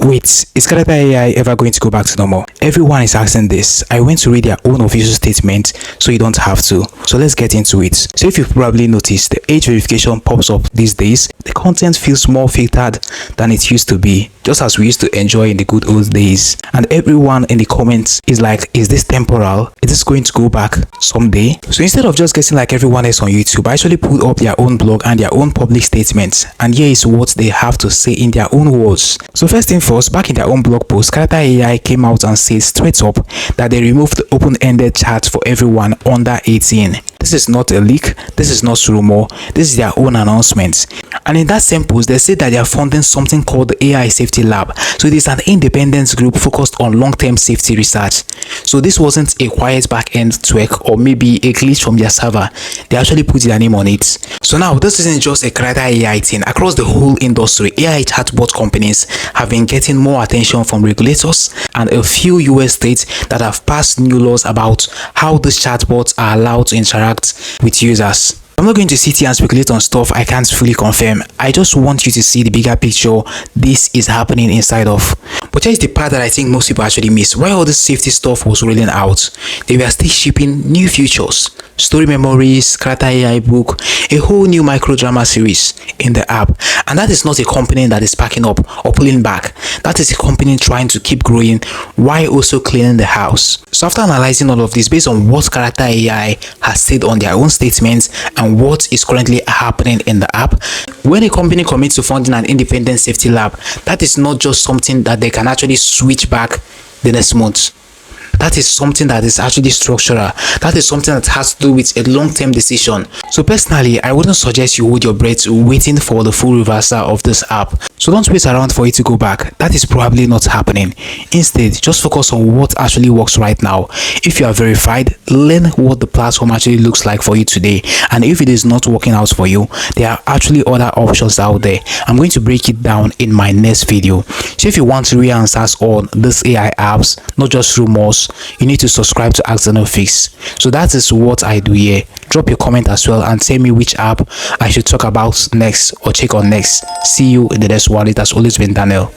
Wait, is Character.AI ever going to go back to normal? Everyone is asking this. I went to read their own official statement, so you don't have to. So let's get into it. So if you've probably noticed, the age verification pops up these days. The content feels more filtered than it used to be, just as we used to enjoy in the good old days. And everyone in the comments is like, is this temporal? Is this going to go back someday? So instead of just getting like everyone else on YouTube, I actually pulled up their own blog and their own public statements. And here is what they have to say in their own words. So first thing first, back in their own blog post, Character.AI came out and said straight up that they removed the open-ended chat for everyone under 18. This is not a leak, this is not rumor, this is their own announcement. And in that same post, they said that they are funding something called the AI Safety Lab. So it is an independent group focused on long-term safety research. So this wasn't a quiet back-end twerk or maybe a glitch from their server. They actually put their name on it. So now, this isn't just a Character.AI thing. Across the whole industry, AI chatbot companies have been getting more attention from regulators and a few US states that have passed new laws about how these chatbots are allowed to interact with users. I'm not going to sit here and speculate on stuff I can't fully confirm. I just want you to see the bigger picture this is happening inside of. But here is the part that I think most people actually miss. While all this safety stuff was rolling out, they were still shipping new features, story memories, Character.AI book, a whole new micro drama series in the app. And that is not a company that is packing up or pulling back. That is a company trying to keep growing while also cleaning the house. So after analyzing all of this based on what Character.AI has said on their own statements and what is currently happening in the app, when a company commits to funding an independent safety lab, that is not just something that they can actually switch back the next month. That is something that is actually structural. That is something that has to do with a long-term decision. So personally, I wouldn't suggest you hold your breath waiting for the full reversal of this app. So don't wait around for it to go back. That is probably not happening. Instead, just focus on what actually works right now. If you are verified, learn what the platform actually looks like for you today. And if it is not working out for you, there are actually other options out there. I'm going to break it down in my next video. So if you want real answers on these AI apps, not just rumors, you need to subscribe to Ask the No Fix. So that is what I do here. Drop your comment as well and tell me which app I should talk about next or check on next. See you in the next one. It has always been Daniel.